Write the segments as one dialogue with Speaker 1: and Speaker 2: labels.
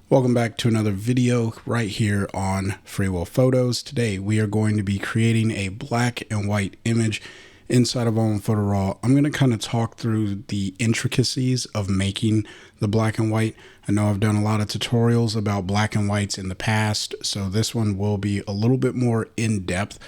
Speaker 1: Welcome back to another video right here on Free Will Photos. Today we are going to be creating a black and white image inside of ON1 Photo Raw. I'm going to kind of talk through the intricacies of making the black and white. I know I've done a lot of tutorials about black and whites in the past, so this one will be a little bit more in depth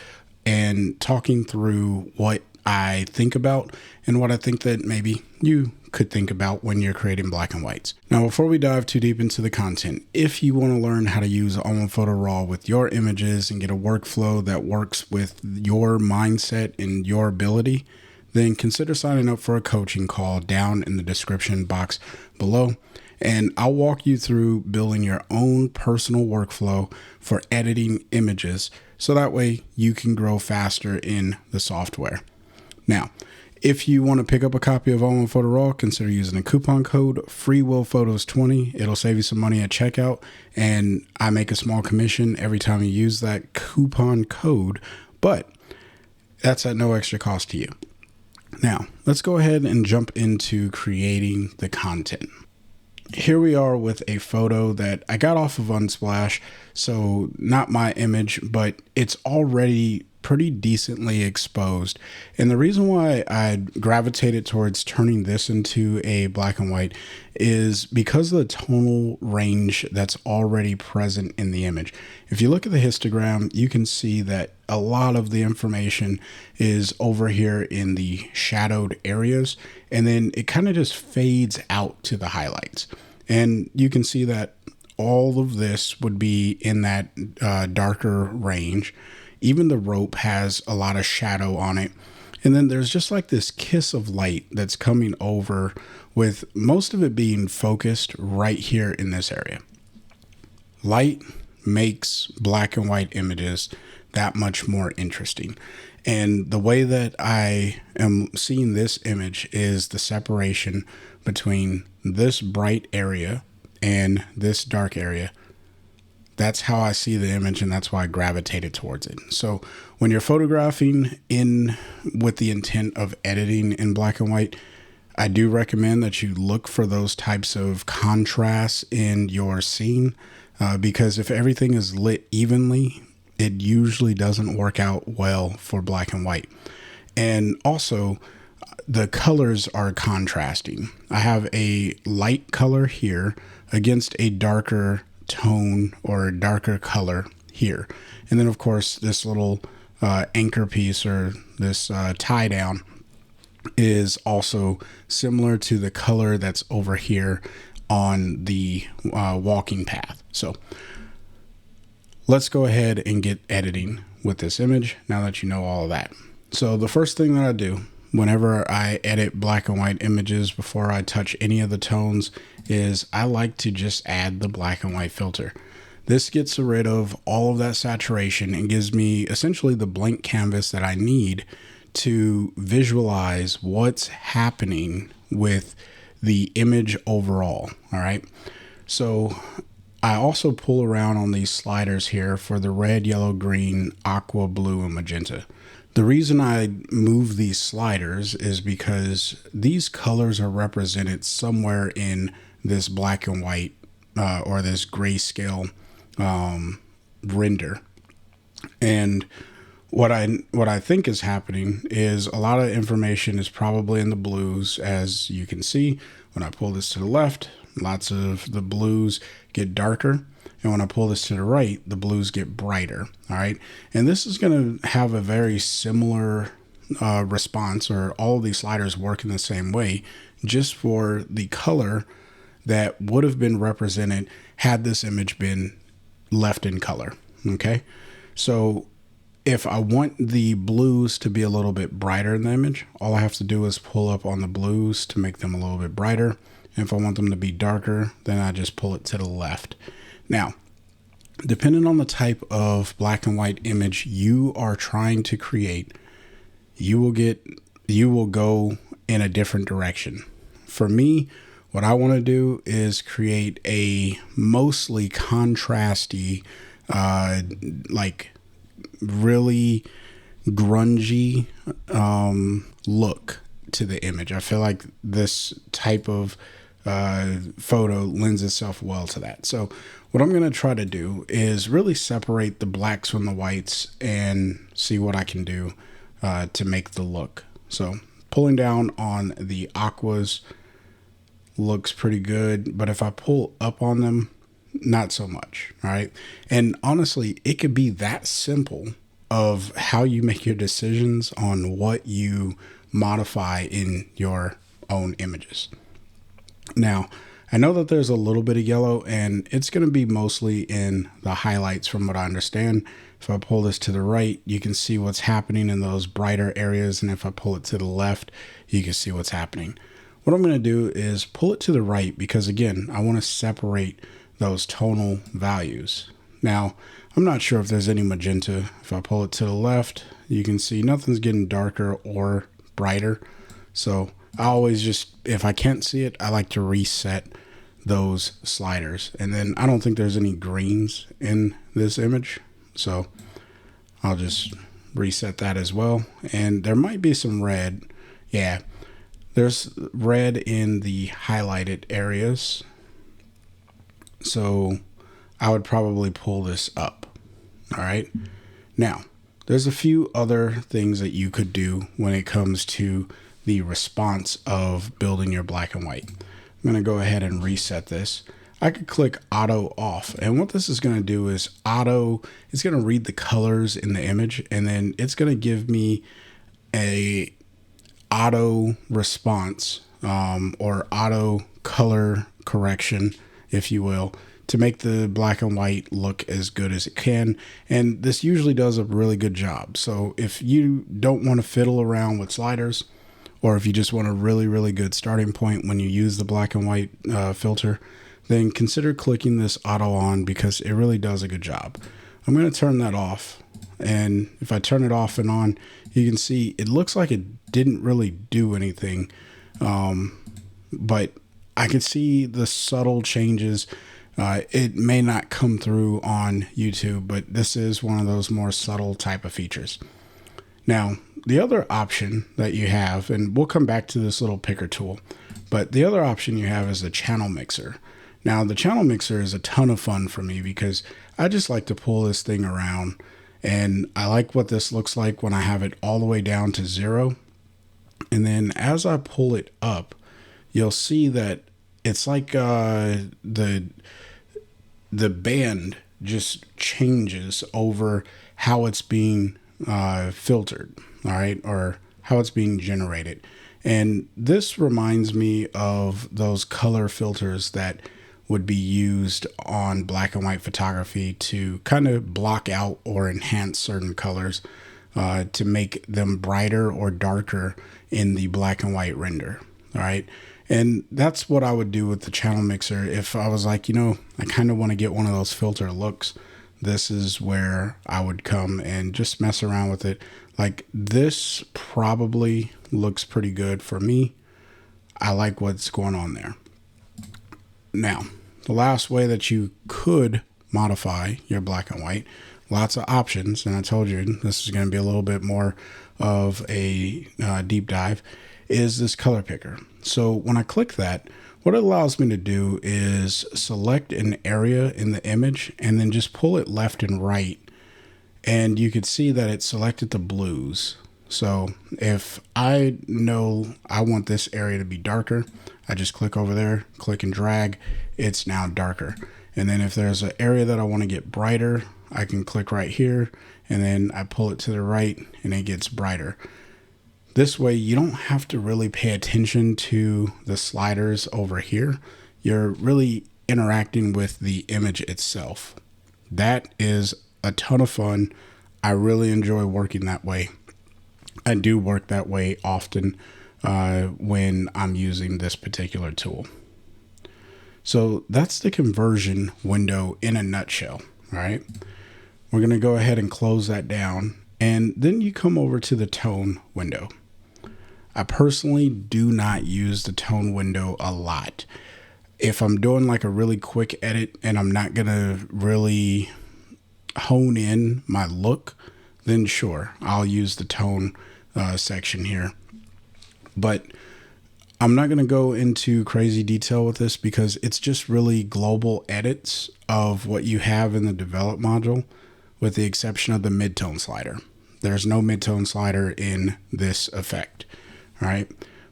Speaker 1: and talking through what I think about and what I think that maybe you could think about when you're creating black and whites. Now, before we dive too deep into the content, if you want to learn how to use ON1 Photo Raw with your images and get a workflow that works with your mindset and your ability, then consider signing up for a coaching call down in the description box below. And I'll walk you through building your own personal workflow for editing images so that way you can grow faster in the software. Now, if you want to pick up a copy of ON1 Photo Raw, consider using a coupon code FreeWillPhotos20. It'll save you some money at checkout, and I make a small commission every time you use that coupon code, but that's at no extra cost to you. Now, let's go ahead and jump into creating the content. Here we are with a photo that I got off of Unsplash, so not my image, but it's already pretty decently exposed. And the reason why I gravitated towards turning this into a black and white is because of the tonal range that's already present in the image. If you look at the histogram, you can see that a lot of the information is over here in the shadowed areas, and then it kind of just fades out to the highlights. And you can see that all of this would be in that darker range. Even the rope has a lot of shadow on it. And then there's just like this kiss of light that's coming over, with most of it being focused right here in this area. Light makes black and white images that much more interesting. And the way that I am seeing this image is the separation between this bright area and this dark area. That's how I see the image, and that's why I gravitated towards it. So when you're photographing in with the intent of editing in black and white, I do recommend that you look for those types of contrasts in your scene, because if everything is lit evenly, it usually doesn't work out well for black and white. And also, the colors are contrasting. I have a light color here against a darker tone or a darker color here. And then of course this little anchor piece, or this tie down, is also similar to the color that's over here on the walking path. So let's go ahead and get editing with this image now that you know all of that. So the first thing that I do whenever I edit black and white images before I touch any of the tones is I like to just add the black and white filter. This gets rid of all of that saturation and gives me essentially the blank canvas that I need to visualize what's happening with the image overall. All right. So I also pull around on these sliders here for the red, yellow, green, aqua, blue, and magenta. The reason I move these sliders is because these colors are represented somewhere in this black and white or this grayscale render. And what I think is happening is a lot of information is probably in the blues. As you can see, when I pull this to the left, lots of the blues get darker. And when I pull this to the right, the blues get brighter. All right. And this is going to have a very similar response, or all of these sliders work in the same way, just for the color that would have been represented had this image been left in color. Okay. So if I want the blues to be a little bit brighter in the image, all I have to do is pull up on the blues to make them a little bit brighter. And if I want them to be darker, then I just pull it to the left. Now, depending on the type of black and white image you are trying to create, you will go in a different direction. For me, what I want to do is create a mostly contrasty, like really grungy look to the image. I feel like this type of photo lends itself well to that. So what I'm going to try to do is really separate the blacks from the whites and see what I can do to make the look. So pulling down on the aquas looks pretty good, but if I pull up on them, not so much. All right. And honestly, it could be that simple of how you make your decisions on what you modify in your own images. Now, I know that there's a little bit of yellow, and it's going to be mostly in the highlights from what I understand. If I pull this to the right, you can see what's happening in those brighter areas. And if I pull it to the left, you can see what's happening. What I'm going to do is pull it to the right because, again, I want to separate those tonal values. Now, I'm not sure if there's any magenta. If I pull it to the left, you can see nothing's getting darker or brighter. So I always just, if I can't see it, I like to reset those sliders. And then I don't think there's any greens in this image, so I'll just reset that as well. And there might be some red. Yeah, there's red in the highlighted areas. So I would probably pull this up. All right. Now, there's a few other things that you could do when it comes to the response of building your black and white. I'm going to go ahead and reset this. I could click auto off. And what this is going to do is it's going to read the colors in the image, and then it's going to give me a auto response or auto color correction, if you will, to make the black and white look as good as it can. And this usually does a really good job. So if you don't want to fiddle around with sliders, or if you just want a really, really good starting point when you use the black and white filter, then consider clicking this auto on because it really does a good job. I'm going to turn that off. And if I turn it off and on, you can see it looks like it didn't really do anything. But I can see the subtle changes. It may not come through on YouTube, but this is one of those more subtle type of features. Now, the other option that you have, and we'll come back to this little picker tool, but the other option you have is the channel mixer. Now, the channel mixer is a ton of fun for me because I just like to pull this thing around, and I like what this looks like when I have it all the way down to 0. And then as I pull it up, you'll see that it's like the band just changes over how it's being filtered, all right, or how it's being generated. And this reminds me of those color filters that would be used on black and white photography to kind of block out or enhance certain colors to make them brighter or darker in the black and white render. All right. And that's what I would do with the channel mixer. If I was like, I kind of want to get one of those filter looks, this is where I would come and just mess around with it. Like, this probably looks pretty good for me. I like what's going on there. Now, the last way that you could modify your black and white, lots of options, and I told you this is going to be a little bit more of a deep dive, is this color picker. So when I click that, what it allows me to do is select an area in the image and then just pull it left and right. And you could see that it selected the blues. So if I know I want this area to be darker, I just click over there, click and drag, it's now darker. And then if there's an area that I want to get brighter, I can click right here and then I pull it to the right and it gets brighter. This way, you don't have to really pay attention to the sliders over here. You're really interacting with the image itself. That is a ton of fun. I really enjoy working that way. I do work that way often when I'm using this particular tool. So that's the conversion window in a nutshell. All right. We're going to go ahead and close that down. And then you come over to the tone window. I personally do not use the tone window a lot. If I'm doing like a really quick edit and I'm not going to really hone in my look, then sure, I'll use the tone section here. But I'm not going to go into crazy detail with this because it's just really global edits of what you have in the develop module, with the exception of the midtone slider. There's no midtone slider in this effect, all right?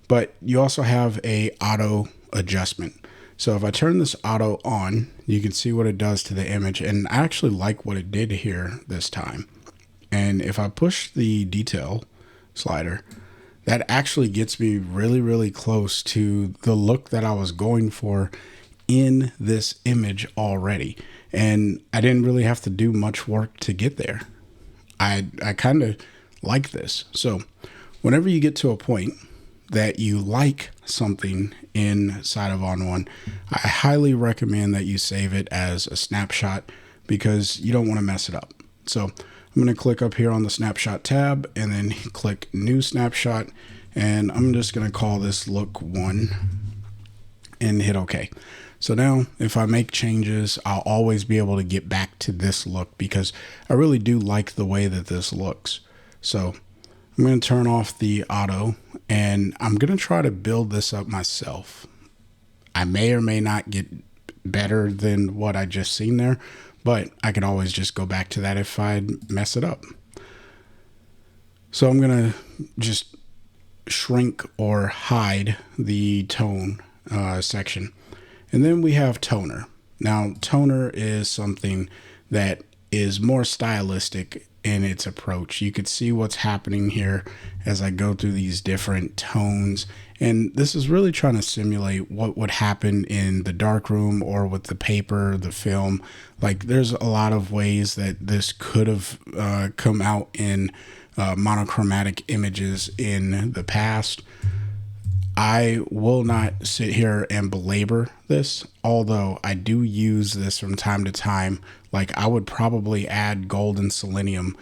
Speaker 1: But you also have a auto adjustment. So if I turn this auto on, you can see what it does to the image, and I actually like what it did here this time. And if I push the detail slider, that actually gets me really, really close to the look that I was going for in this image already. And I didn't really have to do much work to get there. I kind of like this. So whenever you get to a point that you like something inside of ON1, I highly recommend that you save it as a snapshot because you don't want to mess it up. So I'm going to click up here on the snapshot tab and then click new snapshot. And I'm just going to call this look 1 and hit OK. So now if I make changes, I'll always be able to get back to this look because I really do like the way that this looks. So I'm going to turn off the auto and I'm going to try to build this up myself. I may or may not get better than what I just seen there, but I could always just go back to that if I mess it up. So I'm going to just shrink or hide the tone section. And then we have toner. Now, toner is something that is more stylistic in its approach. You could see what's happening here as I go through these different tones. And this is really trying to simulate what would happen in the darkroom or with the paper, the film. Like there's a lot of ways that this could have come out in monochromatic images in the past. I will not sit here and belabor this, although I do use this from time to time. Like I would probably add gold and selenium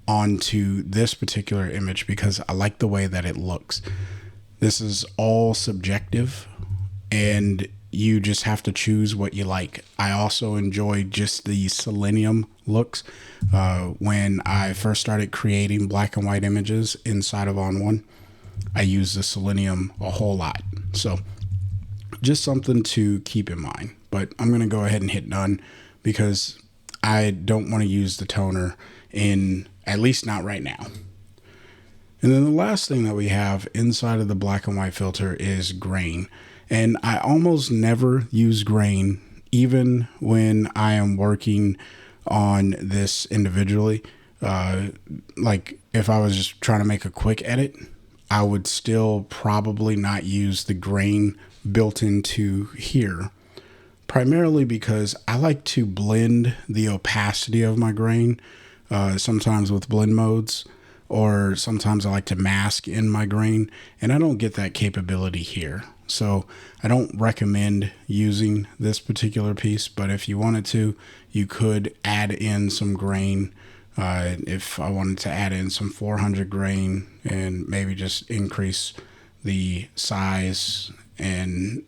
Speaker 1: onto this particular image because I like the way that it looks. This is all subjective and you just have to choose what you like. I also enjoy just the selenium looks. When I first started creating black and white images inside of ON1, I use the selenium a whole lot. So just something to keep in mind. But I'm going to go ahead and hit done because I don't want to use the toner in, at least not right now. And then the last thing that we have inside of the black and white filter is grain. And I almost never use grain, even when I am working on this individually. Like if I was just trying to make a quick edit, I would still probably not use the grain built into here, primarily because I like to blend the opacity of my grain, sometimes with blend modes, or sometimes I like to mask in my grain, and I don't get that capability here. So I don't recommend using this particular piece, but if you wanted to, you could add in some grain. If I wanted to add in some 400 grain and maybe just increase the size and,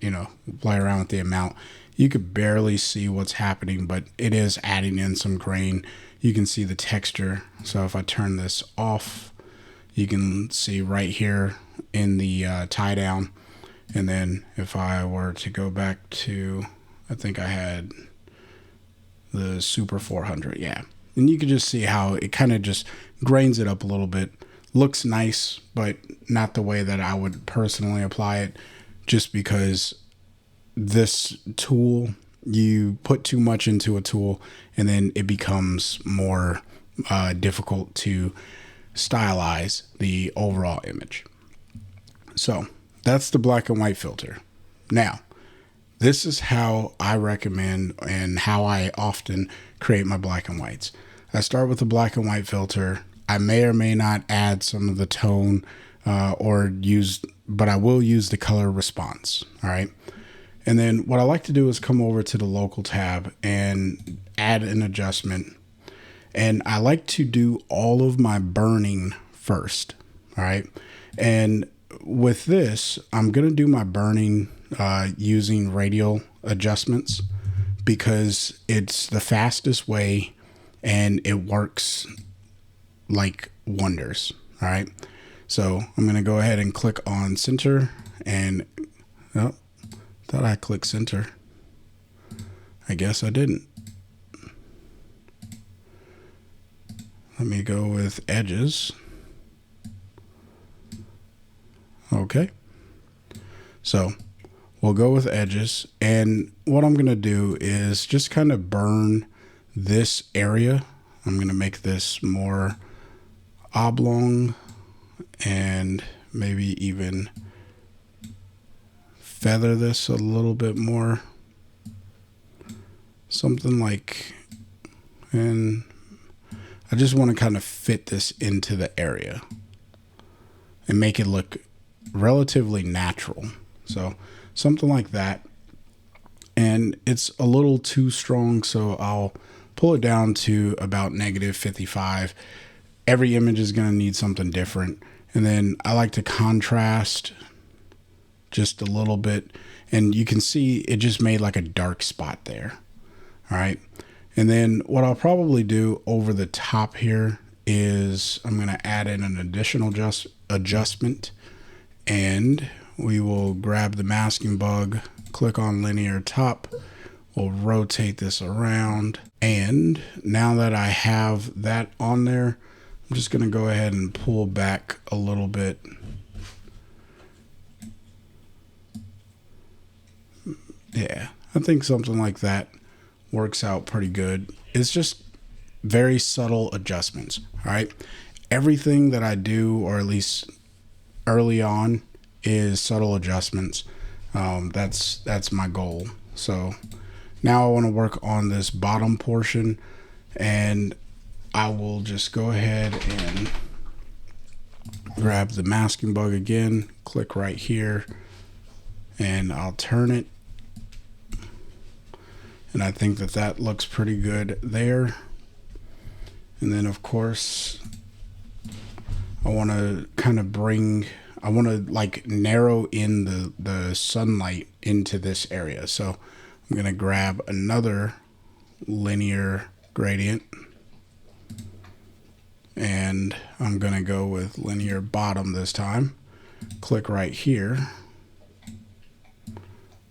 Speaker 1: play around with the amount, you could barely see what's happening, but it is adding in some grain. You can see the texture. So if I turn this off, you can see right here in the tie down. And then if I were to go back to, I think I had the Super 400. Yeah. And you can just see how it kind of just grains it up a little bit. Looks nice, but not the way that I would personally apply it, just because this tool, you put too much into a tool and then it becomes more difficult to stylize the overall image. So that's the black and white filter. Now, this is how I recommend and how I often create my black and whites. I start with the black and white filter. I may or may not add some of the tone but I will use the color response. All right. And then what I like to do is come over to the local tab and add an adjustment. And I like to do all of my burning first. All right. And with this, I'm going to do my burning using radial adjustments because it's the fastest way and it works like wonders. All right. So I'm going to go ahead and click on center and Oh, thought I clicked center. I guess I didn't. Let me go with edges. Okay. So we'll go with edges. And what I'm going to do is just kind of burn this area. I'm going to make this more oblong and maybe even feather this a little bit more. Something like, and I just want to kind of fit this into the area and make it look relatively natural. So something like that. And it's a little too strong, so I'll pull it down to about -55. Every image is going to need something different. And then I like to contrast just a little bit. And you can see it just made like a dark spot there. All right. And then what I'll probably do over the top here is I'm going to add in an additional adjustment, and we will grab the masking bug, click on linear top. We'll rotate this around. And now that I have that on there, I'm just going to go ahead and pull back a little bit. Yeah, I think something like that works out pretty good. It's just very subtle adjustments. All right. Everything that I do, or at least early on, is subtle adjustments. That's my goal. So now I want to work on this bottom portion, and I will just go ahead and grab the masking bug again, click right here, and I'll turn it. And I think that that looks pretty good there. And then of course, I want to kind of I want to like narrow in the sunlight into this area. So I'm going to grab another linear gradient, and I'm going to go with linear bottom this time. Click right here.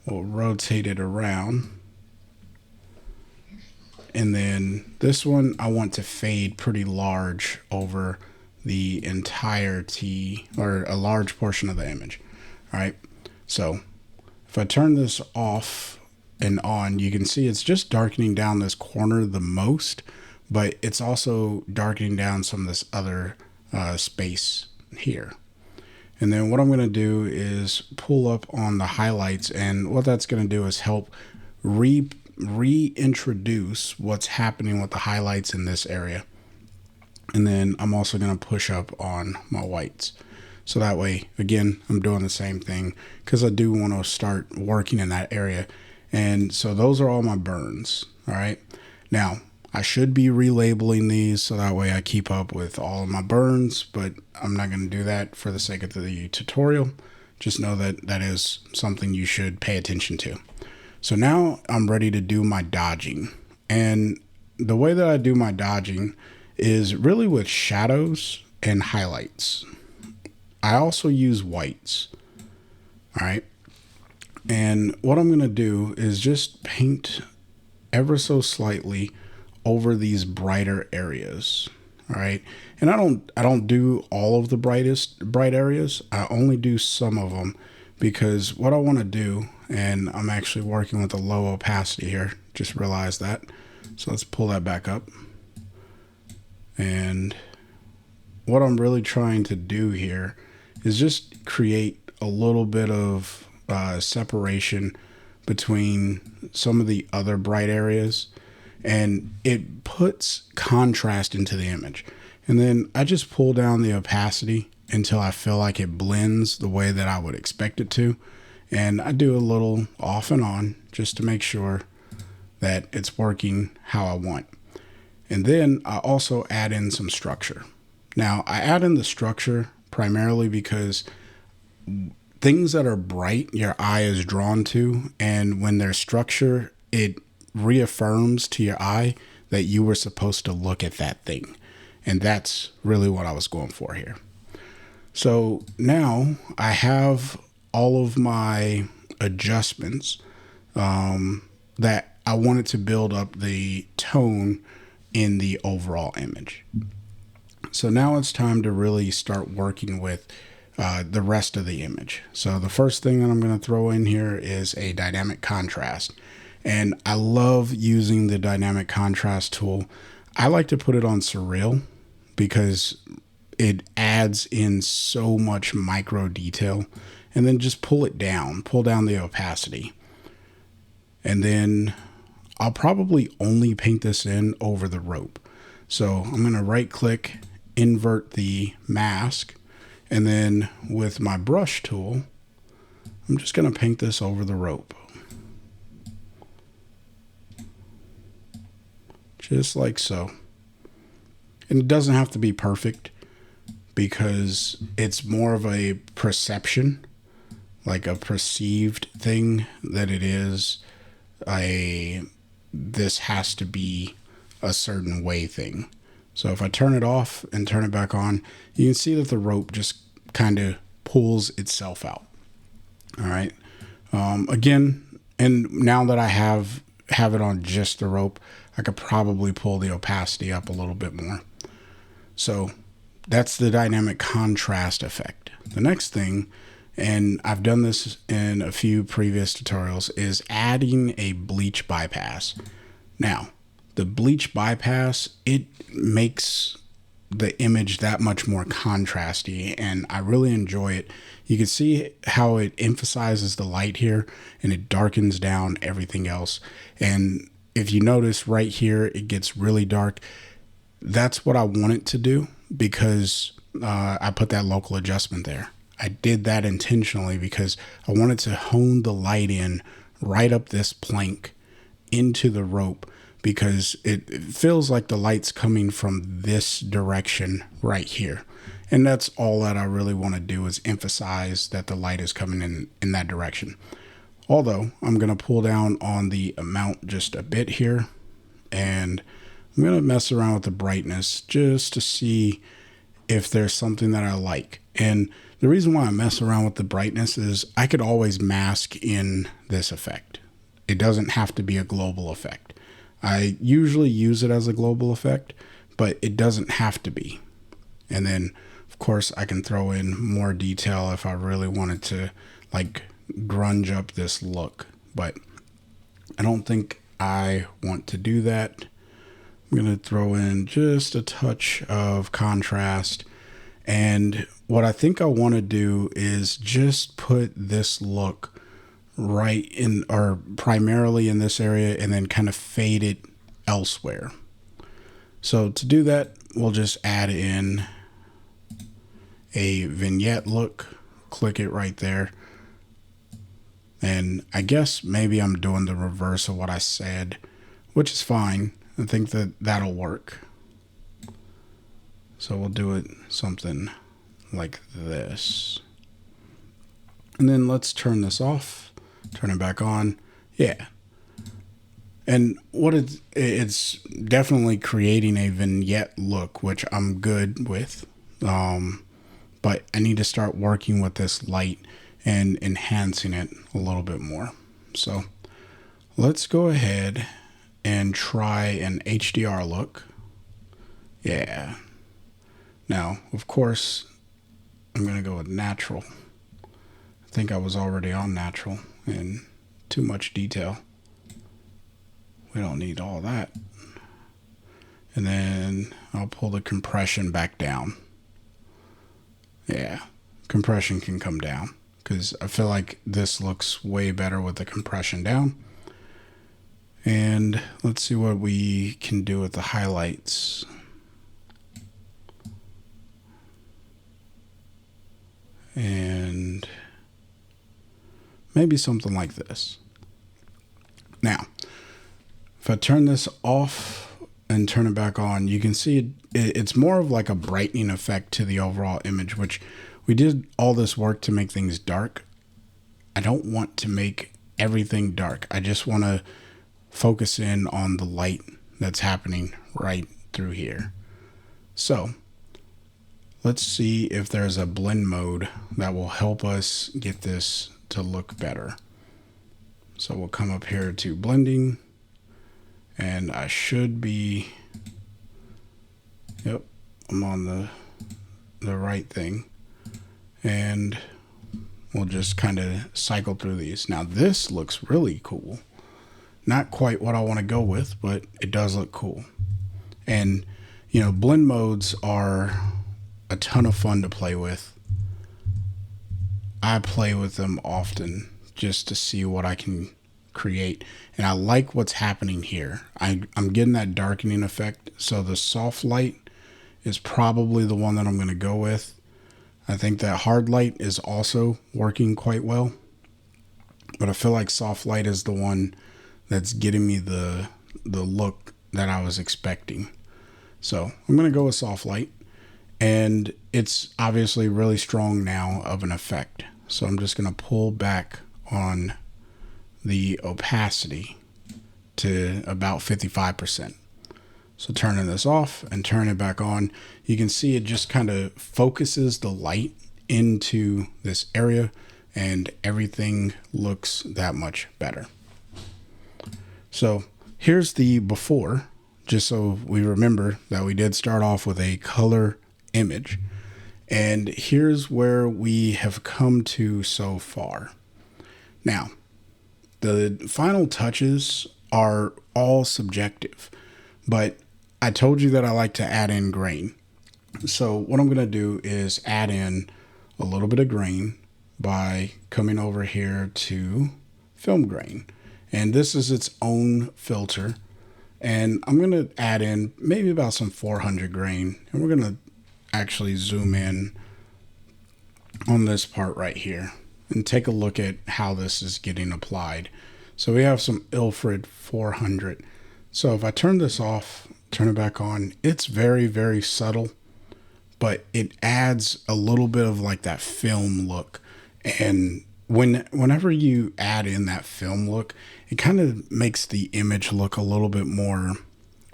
Speaker 1: We'll rotate it around. And then this one, I want to fade pretty large over the entirety, or a large portion of the image. All right. So if I turn this off and on, you can see it's just darkening down this corner the most, but it's also darkening down some of this other space here. And then what I'm going to do is pull up on the highlights, and what that's going to do is help reintroduce what's happening with the highlights in this area. And then I'm also going to push up on my whites. So that way, again, I'm doing the same thing because I do want to start working in that area. And so those are all my burns. All right. Now, I should be relabeling these so that way I keep up with all of my burns, but I'm not going to do that for the sake of the tutorial. Just know that that is something you should pay attention to. So now I'm ready to do my dodging. And the way that I do my dodging is really with shadows and highlights. I also use whites. All right. And what I'm going to do is just paint ever so slightly over these brighter areas. All right. And I don't do all of the bright areas. I only do some of them, because what I want to do, and I'm actually working with a low opacity here, just realized that. So let's pull that back up. And what I'm really trying to do here is just create a little bit of separation between some of the other bright areas, and it puts contrast into the image. And then I just pull down the opacity until I feel like it blends the way that I would expect it to. And I do a little off and on just to make sure that it's working how I want. And then I also add in some structure. Now, I add in the structure primarily because things that are bright, your eye is drawn to. And when there's structure, it reaffirms to your eye that you were supposed to look at that thing. And that's really what I was going for here. So now I have all of my adjustments that I wanted to build up the tone in the overall image. So now it's time to really start working with the rest of the image. So the first thing that I'm going to throw in here is a dynamic contrast. And I love using the dynamic contrast tool. I like to put it on surreal because it adds in so much micro detail. And then just pull down the opacity. And then I'll probably only paint this in over the rope. So I'm going to right click, invert the mask, and then with my brush tool, I'm just going to paint this over the rope. Just like so. And it doesn't have to be perfect because it's more of a perception, like a perceived thing, that it is this has to be a certain way thing. So if I turn it off and turn it back on, you can see that the rope just kind of pulls itself out. All right. Again, and now that I have it on just the rope, I could probably pull the opacity up a little bit more. So that's the dynamic contrast effect. The next thing, and I've done this in a few previous tutorials, is adding a bleach bypass. Now, the bleach bypass, it makes the image that much more contrasty, and I really enjoy it. You can see how it emphasizes the light here, and it darkens down everything else. And if you notice right here, it gets really dark. That's what I want it to do because I put that local adjustment there. I did that intentionally because I wanted to hone the light in right up this plank into the rope, because it feels like the light's coming from this direction right here. And that's all that I really want to do, is emphasize that the light is coming in that direction. Although I'm going to pull down on the amount just a bit here, and I'm going to mess around with the brightness just to see if there's something that I like. And the reason why I mess around with the brightness is I could always mask in this effect. It doesn't have to be a global effect. I usually use it as a global effect, but it doesn't have to be. And then, of course, I can throw in more detail if I really wanted to, like, grunge up this look. But I don't think I want to do that. I'm going to throw in just a touch of contrast. And what I think I want to do is just put this look right in, or primarily in this area, and then kind of fade it elsewhere. So to do that, we'll just add in a vignette look, click it right there. And I guess maybe I'm doing the reverse of what I said, which is fine. I think that that'll work. So we'll do it something like this. And then let's turn this off, turn it back on. Yeah. And what it's definitely creating a vignette look, which I'm good with. But I need to start working with this light and enhancing it a little bit more. So let's go ahead and try an HDR look. Yeah. Now, of course, I'm going to go with natural. I think I was already on natural and too much detail. We don't need all that. And then I'll pull the compression back down. Yeah, compression can come down because I feel like this looks way better with the compression down. And let's see what we can do with the highlights. And maybe something like this. Now, if I turn this off and turn it back on, you can see it's more of like a brightening effect to the overall image, which we did all this work to make things dark. I don't want to make everything dark. I just want to focus in on the light that's happening right through here. So let's see if there's a blend mode that will help us get this to look better. So we'll come up here to blending, and I should be, yep, I'm on the right thing. And we'll just kind of cycle through these. Now this looks really cool. Not quite what I want to go with, but it does look cool. And you know, blend modes are a ton of fun to play with. I play with them often just to see what I can create. And I like what's happening here. I'm getting that darkening effect. So the soft light is probably the one that I'm going to go with. I think that hard light is also working quite well. But I feel like soft light is the one that's getting me the look that I was expecting. So I'm going to go with soft light. And it's obviously really strong now of an effect. So I'm just going to pull back on the opacity to about 55%. So turning this off and turning it back on, you can see it just kind of focuses the light into this area and everything looks that much better. So here's the before, just so we remember that we did start off with a color image. And here's where we have come to so far. Now, the final touches are all subjective, but I told you that I like to add in grain. So what I'm going to do is add in a little bit of grain by coming over here to film grain. And this is its own filter. And I'm going to add in maybe about some 400 grain. And we're going to actually zoom in on this part right here and take a look at how this is getting applied. So we have some Ilford 400. So if I turn this off, turn it back on, it's very, very subtle, but it adds a little bit of like that film look. And whenever you add in that film look, it kind of makes the image look a little bit more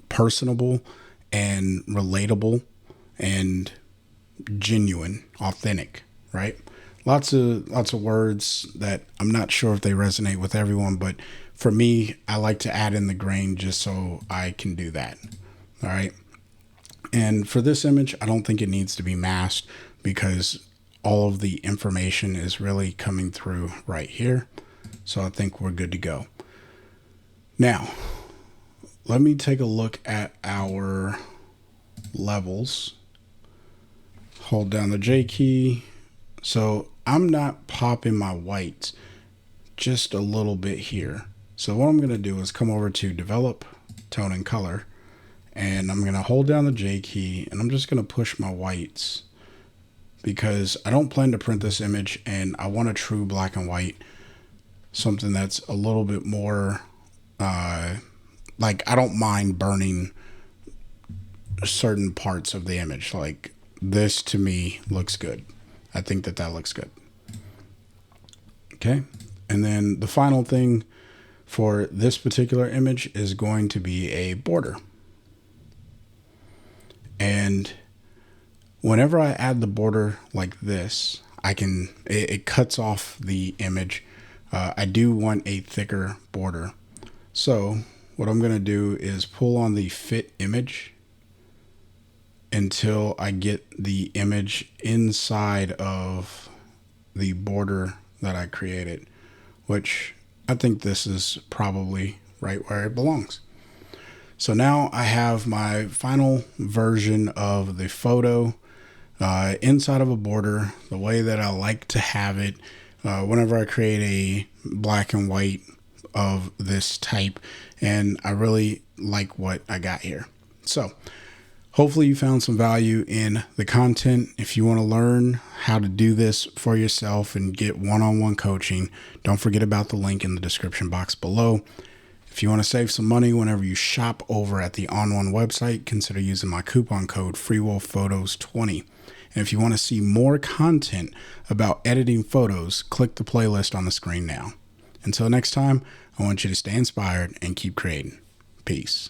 Speaker 1: personable and relatable and genuine, authentic, right? Lots of words that I'm not sure if they resonate with everyone, but for me, I like to add in the grain just so I can do that. All right. And for this image, I don't think it needs to be masked because all of the information is really coming through right here. So I think we're good to go. Now, let me take a look at our levels. Hold down the J key. So I'm not popping my whites, just a little bit here. So what I'm going to do is come over to develop, tone and color, and I'm going to hold down the J key and I'm just going to push my whites because I don't plan to print this image and I want a true black and white, something that's a little bit more, like I don't mind burning certain parts of the image. Like this to me looks good. I think that looks good. Okay. And then the final thing for this particular image is going to be a border. And whenever I add the border like this, it cuts off the image. I do want a thicker border. So what I'm going to do is pull on the fit image until I get the image inside of the border that I created, which I think this is probably right where it belongs. So now I have my final version of the photo inside of a border, the way that I like to have it whenever I create a black and white of this type. And I really like what I got here. So hopefully you found some value in the content. If you want to learn how to do this for yourself and get one-on-one coaching, don't forget about the link in the description box below. If you want to save some money whenever you shop over at the ON1 website, consider using my coupon code FreeWillPhotos20. And if you want to see more content about editing photos, click the playlist on the screen now. Until next time, I want you to stay inspired and keep creating. Peace.